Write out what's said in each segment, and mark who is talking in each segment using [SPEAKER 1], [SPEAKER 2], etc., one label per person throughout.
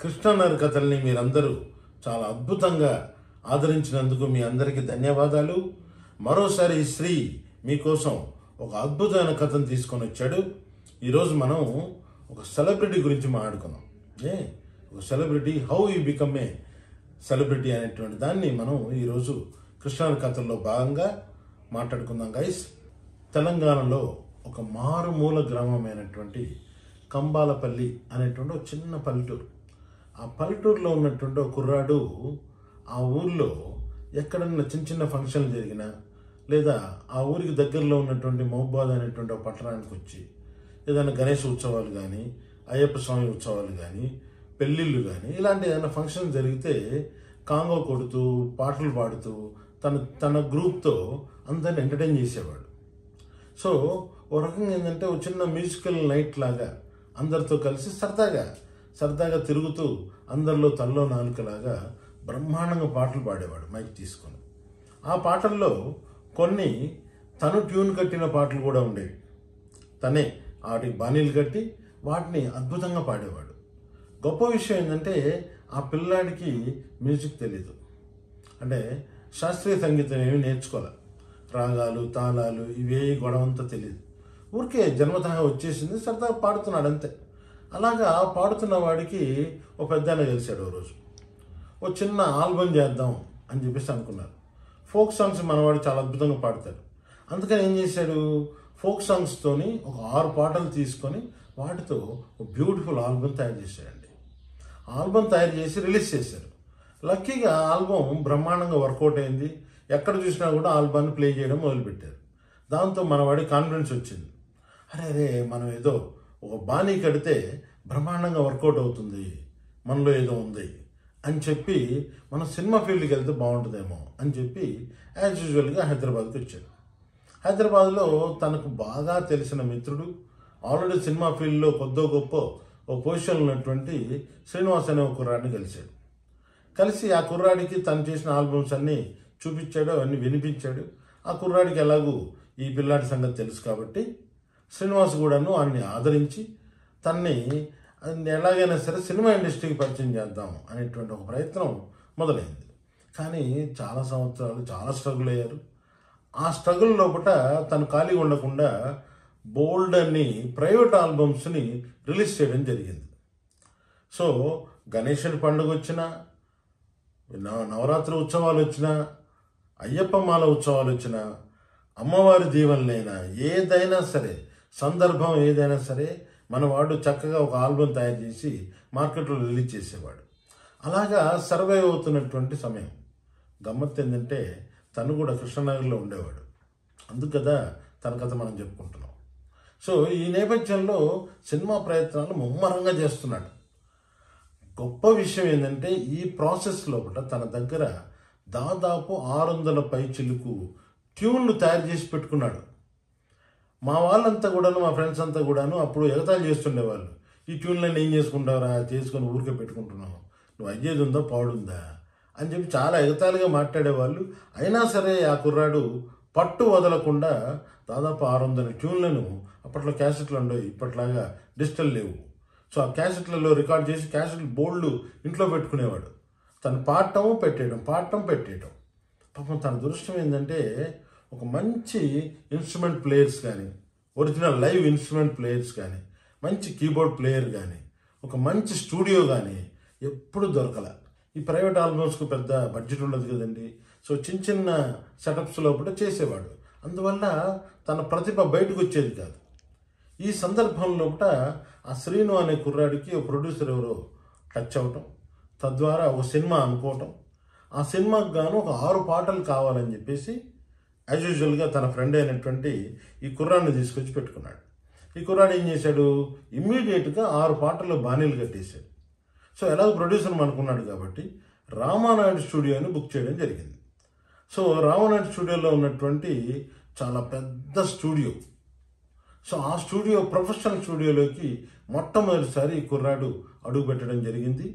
[SPEAKER 1] కృష్ణనర్ కథల్ని మీరందరూ చాలా అద్భుతంగా ఆదరించినందుకు మీ అందరికీ ధన్యవాదాలు. మరోసారి శ్రీ మీకోసం ఒక అద్భుతమైన కథను తీసుకొని వచ్చాడు. ఈరోజు మనం ఒక సెలబ్రిటీ గురించి మాట్లాడుకున్నాం. ఒక celebrity, how you become a celebrity అనేటువంటి దాన్ని మనం ఈరోజు కృష్ణనర్ కథల్లో భాగంగా మాట్లాడుకుందాం గైస్. తెలంగాణలో ఒక మారుమూల గ్రామమైనటువంటి కంబాలపల్లి అనేటువంటి ఒక చిన్న పల్లెటూరు. ఆ పల్లెటూరులో ఉన్నటువంటి ఒక కుర్రాడు ఆ ఊర్లో ఎక్కడన్నా చిన్న చిన్న ఫంక్షన్లు జరిగినా లేదా ఆ ఊరికి దగ్గరలో ఉన్నటువంటి మహబాద్ అనేటువంటి ఒక పట్టణానికి వచ్చి ఏదైనా గణేష్ ఉత్సవాలు కానీ, అయ్యప్ప స్వామి ఉత్సవాలు కానీ, పెళ్ళిళ్ళు కానీ ఇలాంటి ఏదైనా ఫంక్షన్ జరిగితే కాంగో కొడుతూ పాటలు పాడుతూ తన గ్రూప్తో అందరిని ఎంటర్టైన్ చేసేవాడు. సో ఓ రకంగా ఏంటంటే ఒక చిన్న మ్యూజికల్ నైట్ లాగా అందరితో కలిసి సరదాగా తిరుగుతూ అందరిలో తల్లో నాలుకలాగా బ్రహ్మాండంగా పాటలు పాడేవాడు మైక్ తీసుకొని. ఆ పాటల్లో కొన్ని తను ట్యూన్ కట్టిన పాటలు కూడా ఉండేవి. తనే వాటికి బాణీలు కట్టి వాటిని అద్భుతంగా పాడేవాడు. గొప్ప విషయం ఏంటంటే ఆ పిల్లాడికి మ్యూజిక్ తెలీదు, అంటే శాస్త్రీయ సంగీతం ఏమి నేర్చుకోవాలి, రాగాలు తాళాలు ఇవే గొడవంతా తెలియదు. ఊరికే జన్మతహా వచ్చేసింది, సరదాగా పాడుతున్నాడు అంతే. అలాగా పాడుతున్న వాడికి ఒక పెద్దాయన కలిశాడు. ఓ రోజు ఓ చిన్న ఆల్బమ్ చేద్దాం అని చెప్పేసి అనుకున్నారు. ఫోక్ సాంగ్స్ మనవాడు చాలా అద్భుతంగా పాడతాడు. అందుకని ఏం చేశాడు, ఫోక్ సాంగ్స్తోని ఒక 6 పాటలు తీసుకొని వాటితో ఒక బ్యూటిఫుల్ ఆల్బమ్ తయారు చేశాడండి. ఆల్బమ్ తయారు చేసి రిలీజ్ చేశారు. లక్కీగా ఆల్బమ్ బ్రహ్మాండంగా వర్కౌట్ అయింది. ఎక్కడ చూసినా కూడా ఆల్బమ్ని ప్లే చేయడం మొదలుపెట్టారు. దాంతో మనవాడి కాన్ఫిడెన్స్ వచ్చింది. అరే మనం ఏదో ఒక బాణీ కడితే బ్రహ్మాండంగా వర్కౌట్ అవుతుంది, మనలో ఏదో ఉంది అని చెప్పి మనం సినిమా ఫీల్డ్కి వెళ్తే బాగుంటుందేమో అని చెప్పి యాజ్ యూజువల్గా హైదరాబాద్కి వచ్చాడు. హైదరాబాద్లో తనకు బాగా తెలిసిన మిత్రుడు, ఆల్రెడీ సినిమా ఫీల్డ్లో కొద్దో గొప్ప ఓ పొజిషన్లో ఉన్నటువంటి శ్రీనివాస్ అనే ఒక కుర్రాడిని కలిశాడు. కలిసి ఆ కుర్రాడికి తను చేసిన ఆల్బమ్స్ అన్నీ చూపించాడు, అవన్నీ వినిపించాడు. ఆ కుర్రాడికి ఎలాగూ ఈ పిల్లాడి సంగతి తెలుసు కాబట్టి శ్రీనివాస్ కూడాను ఆయన్ని ఆదరించి తన్ని ఎలాగైనా సరే సినిమా ఇండస్ట్రీకి పరిచయం చేద్దాం అనేటువంటి ఒక ప్రయత్నం మొదలైంది. కానీ చాలా సంవత్సరాలు చాలా స్ట్రగుల్ అయ్యారు. ఆ స్ట్రగుల్ లోపల తను ఖాళీగా ఉండకుండా బోల్డ్ అని ప్రైవేట్ ఆల్బమ్స్ని రిలీజ్ చేయడం జరిగింది. సో గణేశుని పండుగ వచ్చినా, నవరాత్రి ఉత్సవాలు వచ్చినా, అయ్యప్ప మాల ఉత్సవాలు వచ్చినా, అమ్మవారి దీవెనలైనా, ఏదైనా సరే సందర్భం ఏదైనా సరే మనవాడు చక్కగా ఒక ఆల్బమ్ తయారు చేసి మార్కెట్లో రిలీజ్ చేసేవాడు. అలాగా సర్వైవ్ అవుతున్నటువంటి సమయం. గమ్మత్తు ఏంటంటే తను కూడా కృష్ణనగర్లో ఉండేవాడు. అందుకు కదా తన కథ మనం చెప్పుకుంటున్నాం. సో ఈ నేపథ్యంలో సినిమా ప్రయత్నాలు ముమ్మరంగా చేస్తున్నాడు. గొప్ప విషయం ఏంటంటే ఈ ప్రాసెస్ లోపల తన దగ్గర దాదాపు 600 పైచిలుకు ట్యూన్లు తయారు చేసి పెట్టుకున్నాడు. మా వాళ్ళంతా కూడాను, మా ఫ్రెండ్స్ అంతా కూడాను అప్పుడు ఎగతాళి చేస్తుండేవాళ్ళు. ఈ ట్యూన్లన్నీ ఏం చేసుకుంటావురా, చేసుకొని ఊరికే పెట్టుకుంటున్నావు, నువ్వు అయ్యేది ఉందా పాడుందా అని చెప్పి చాలా ఎగతాళిగా మాట్లాడేవాళ్ళు. అయినా సరే ఆ కుర్రాడు పట్టు వదలకుండా దాదాపు 600 ట్యూన్లను, అప్పట్లో క్యాసెట్లు ఉండవు, ఇప్పట్లాగా డిజిటల్ లేవు. సో ఆ క్యాసెట్లలో రికార్డ్ చేసి క్యాసెట్లు బోల్డ్ ఇంట్లో పెట్టుకునేవాడు. తను పాడటం పెట్టేయడం. పాపం తన దురదృష్టం ఏంటంటే ఒక మంచి ఇన్స్ట్రుమెంట్ ప్లేయర్స్ కానీ, ఒరిజినల్ లైవ్ ఇన్స్ట్రుమెంట్ ప్లేయర్స్ కానీ, మంచి కీబోర్డ్ ప్లేయర్ కానీ, ఒక మంచి స్టూడియో కానీ ఎప్పుడు దొరకల. ఈ ప్రైవేట్ ఆల్బమ్స్కు పెద్ద బడ్జెట్ ఉండదు కదండి. సో చిన్న సెటప్స్ లోపల చేసేవాడు. అందువల్ల తన ప్రతిభ బయటకు వచ్చేది కాదు. ఈ సందర్భంలో ఆ శ్రీను అనే కుర్రాడికి ఒక ప్రొడ్యూసర్ ఎవరో టచ్ అవటం, తద్వారా ఒక సినిమా అనుకోవటం, ఆ సినిమాకు గాను ఒక 6 పాటలు కావాలని చెప్పేసి యాజ్ యూజువల్గా తన ఫ్రెండ్ అయినటువంటి ఈ కుర్రాడిని తీసుకొచ్చి పెట్టుకున్నాడు. ఈ కుర్రాడు ఏం చేశాడు, ఇమ్మీడియట్గా 6 పాటల్లో బాణీలు కట్టేశాడు. సో ఎలాగో ప్రొడ్యూసర్ అనుకున్నాడు కాబట్టి రామానాయుడు స్టూడియోని బుక్ చేయడం జరిగింది. సో రామానాయుడు స్టూడియోలో ఉన్నటువంటి చాలా పెద్ద స్టూడియో. సో ఆ స్టూడియో ప్రొఫెషనల్ స్టూడియోలోకి మొట్టమొదటిసారి ఈ కుర్రాడు అడుగు పెట్టడం జరిగింది.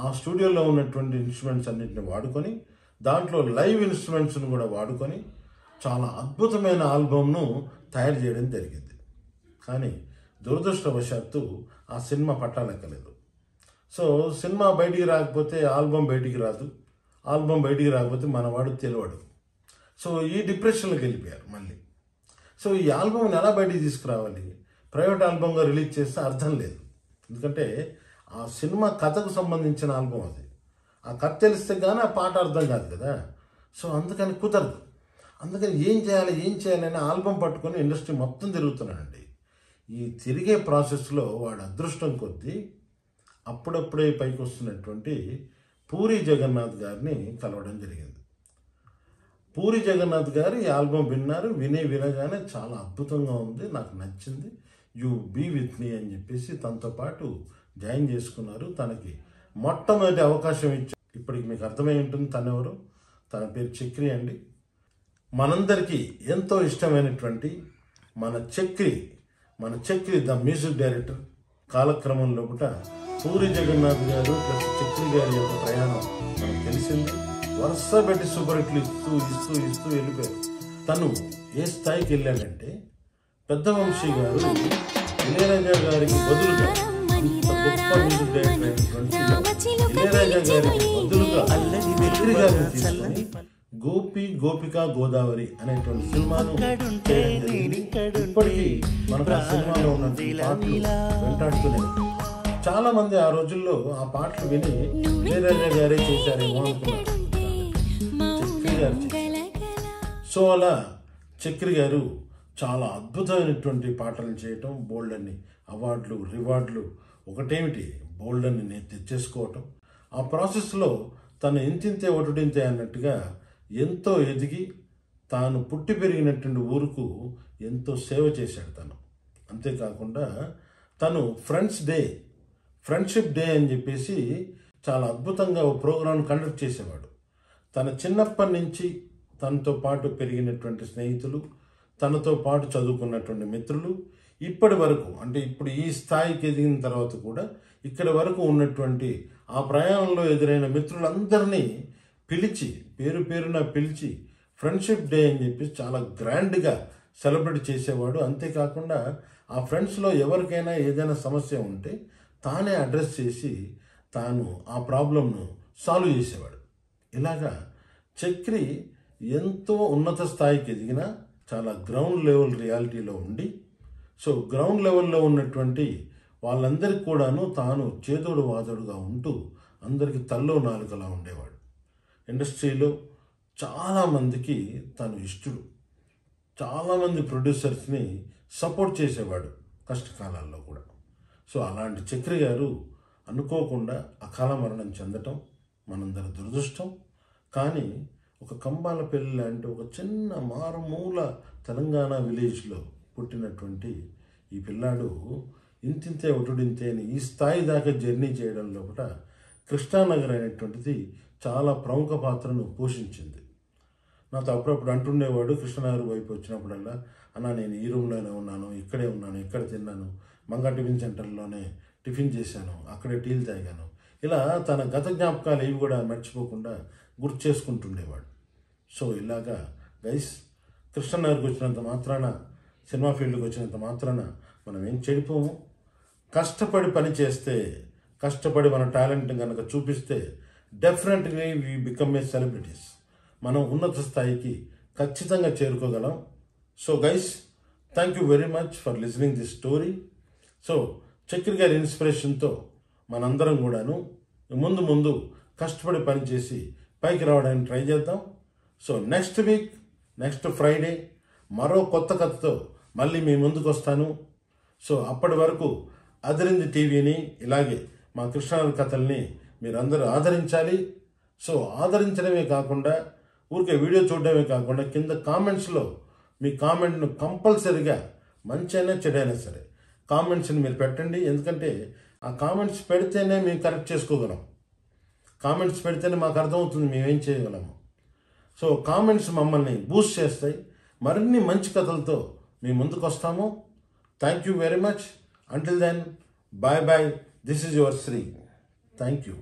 [SPEAKER 1] ఆ స్టూడియోలో ఉన్నటువంటి ఇన్స్ట్రుమెంట్స్ అన్నింటిని వాడుకొని, దాంట్లో లైవ్ ఇన్స్ట్రుమెంట్స్ను కూడా వాడుకొని చాలా అద్భుతమైన ఆల్బమ్ను తయారు చేయడం జరిగింది. కానీ దురదృష్టవశాత్తు ఆ సినిమా పట్టాలెక్కలేదు. సో సినిమా బయటికి రాకపోతే ఆల్బమ్ బయటికి రాదు, ఆల్బమ్ బయటికి రాకపోతే మనవాడు తెలియడు. సో ఈ డిప్రెషన్లోకి వెళ్ళిపోయారు మళ్ళీ. సో ఈ ఆల్బమ్ని ఎలా బయటికి తీసుకురావాలి? ప్రైవేట్ ఆల్బమ్గా రిలీజ్ చేస్తే అర్థం లేదు, ఎందుకంటే ఆ సినిమా కథకు సంబంధించిన ఆల్బమ్ అది. ఆ కథ తెలిస్తే కానీ ఆ పాట అర్థం కాదు కదా. సో అందుకని కుదరదు. అందుకని ఏం చేయాలి అని ఆల్బమ్ పట్టుకొని ఇండస్ట్రీ మొత్తం తిరుగుతున్నాడండి. ఈ తిరిగే ప్రాసెస్లో వాడు అదృష్టం కొద్దీ అప్పుడప్పుడే పైకి వస్తున్నటువంటి పూరి జగన్నాథ్ గారిని కలవడం జరిగింది. పూరి జగన్నాథ్ గారు ఈ ఆల్బమ్ వినగానే చాలా అద్భుతంగా ఉంది, నాకు నచ్చింది, యు బీ విత్ మీ అని చెప్పేసి తనతో పాటు జాయిన్ చేసుకున్నారు. తనకి మొట్టమొదటి అవకాశం ఇచ్చారు. ఇప్పటికి మీకు అర్థమై ఉంటుంది తనెవరు. తన పేరు చక్రి అండి. మనందరికీ ఎంతో ఇష్టమైనటువంటి మన చక్రి ద మ్యూజిక్ డైరెక్టర్. కాలక్రమం లోపల పూరి జగన్నాథ్ గారు ప్లస్ చక్రి గారి యొక్క ప్రయాణం మనకు తెలిసింది. వరుస పెట్టి సూపర్ హిట్లు ఇస్తూ వెళ్ళిపోయారు. తను ఏ స్థాయికి వెళ్ళాడంటే పెద్ద వంశీ గారు ఇళయరాజా గారికి బదులుగా గొప్ప మ్యూజిక్ డైరెక్టర్ అయినటువంటి ఇళయరాజా గారికి బదులుగా చక్రి గారిని తీసుకొని గోపిక గోదావరి అనేటువంటి సినిమాను ఇప్పటికీ మనకు ఆ సినిమాలో ఉన్నటువంటి పాటలు వెంటాడుతూనే. చాలా మంది ఆ రోజుల్లో ఆ పాటలు విని ఇళయరాజా గారే చేశారేమో అనుకున్నారు, చక్రి గారు చేశారు. సో అలా చక్రి గారు చాలా అద్భుతమైనటువంటి పాటలు చేయటం, బోల్డ్ అన్ని అవార్డులు రివార్డులు ఒకటేమిటి బోల్డ్ అని నేను తెచ్చేసుకోవటం. ఆ ప్రాసెస్లో తను ఇంతింతే ఒటుడింతే అన్నట్టుగా ఎంతో ఎదిగి తాను పుట్టి పెరిగినటువంటి ఊరుకు ఎంతో సేవ చేశాడు తను. అంతేకాకుండా తను ఫ్రెండ్షిప్ డే అని చెప్పేసి చాలా అద్భుతంగా ఓ ప్రోగ్రాం కండక్ట్ చేసేవాడు. తన చిన్నప్పటి నుంచి తనతో పాటు పెరిగినటువంటి స్నేహితులు, తనతో పాటు చదువుకున్నటువంటి మిత్రులు, ఇప్పటి వరకు అంటే ఇప్పుడు ఈ స్థాయికి ఎదిగిన తర్వాత కూడా ఇక్కడి వరకు ఉన్నటువంటి ఆ ప్రయాణంలో ఎదురైన మిత్రులందరినీ పిలిచి పేరున పిలిచి ఫ్రెండ్షిప్ డే అని చెప్పి చాలా గ్రాండ్గా సెలబ్రేట్ చేసేవాడు. అంతేకాకుండా ఆ ఫ్రెండ్స్లో ఎవరికైనా ఏదైనా సమస్య ఉంటే తానే అడ్రస్ చేసి తాను ఆ ప్రాబ్లంను సాల్వ్ చేసేవాడు. ఇలాగా చక్రి ఎంతో ఉన్నత స్థాయికి ఎదిగిన చాలా గ్రౌండ్ లెవెల్ రియాలిటీలో ఉండి, సో గ్రౌండ్ లెవెల్లో ఉన్నటువంటి వాళ్ళందరికీ కూడాను తాను చేదోడు వాదోడుగా ఉంటూ అందరికీ తల్లో నాలుకలా ఉండేవాడు. ఇండస్ట్రీలో చాలామందికి తను ఇష్టడు. చాలామంది ప్రొడ్యూసర్స్ని సపోర్ట్ చేసేవాడు కష్టకాలాల్లో కూడా. సో అలాంటి చక్రి గారు అనుకోకుండా అకాల మరణం చెందటం మనందరి దురదృష్టం. కానీ ఒక కంబాలపల్లి లాంటి ఒక చిన్న మారుమూల తెలంగాణ విలేజ్లో పుట్టినటువంటి ఈ పిల్లాడు ఇంతింతే ఒటుడింతే అని ఈ స్థాయి దాకా జర్నీ చేయడం లోపల కృష్ణానగర్ అనేటువంటిది చాలా ప్రముఖ పాత్రను పోషించింది. నాతో అప్పుడప్పుడు అంటుండేవాడు కృష్ణనగర్ వైపు వచ్చినప్పుడల్లా, అన్న నేను ఈ రూమ్లోనే ఉన్నాను, ఇక్కడే ఉన్నాను, ఇక్కడ తిన్నాను, మంగా టిఫిన్ సెంటర్లోనే టిఫిన్ చేశాను, అక్కడే టీలు తాగాను, ఇలా తన గత జ్ఞాపకాలు ఇవి కూడా మర్చిపోకుండా గుర్తు చేసుకుంటుండేవాడు. సో ఇలాగా గైస్, కృష్ణనగర్కి వచ్చినంత మాత్రాన, సినిమా ఫీల్డ్కి వచ్చినంత మాత్రాన మనం ఏం చెడిపోము. కష్టపడి పని చేస్తే, కష్టపడి మన టాలెంట్ కనుక చూపిస్తే definitely we become a celebrities. మనం ఉన్నత స్థాయికి ఖచ్చితంగా చేరుకోగలం. So guys, thank you very much for listening this story. So Chakri గారి ఇన్స్పిరేషన్తో మనందరం కూడాను ముందు కష్టపడి పనిచేసి పైకి రావడానికి ట్రై చేద్దాం. So next week, next Friday మరో కొత్త కథతో మళ్ళీ మీ ముందుకు వస్తాను. సో అప్పటి వరకు అదిరింది టీవీని, ఇలాగే మా కృష్ణానగర్ కథల్ని మీరందరూ ఆదరించాలి. సో ఆదరించడమే కాకుండా, ఊరికే వీడియో చూడడమే కాకుండా, కింద కామెంట్స్లో మీ కామెంట్ను కంపల్సరీగా మంచి అయినా చెడైనా సరే కామెంట్స్ని మీరు పెట్టండి. ఎందుకంటే ఆ కామెంట్స్ పెడితేనే మేము కరెక్ట్ చేసుకోగలం. కామెంట్స్ పెడితేనే మాకు అర్థమవుతుంది మేమేం చేయగలము. సో కామెంట్స్ మమ్మల్ని బూస్ట్ చేస్తాయి. మరిన్ని మంచి కథలతో మీ ముందుకు వస్తాము. Thank you very much. Until then, bye bye. This is your Sri. Thank you.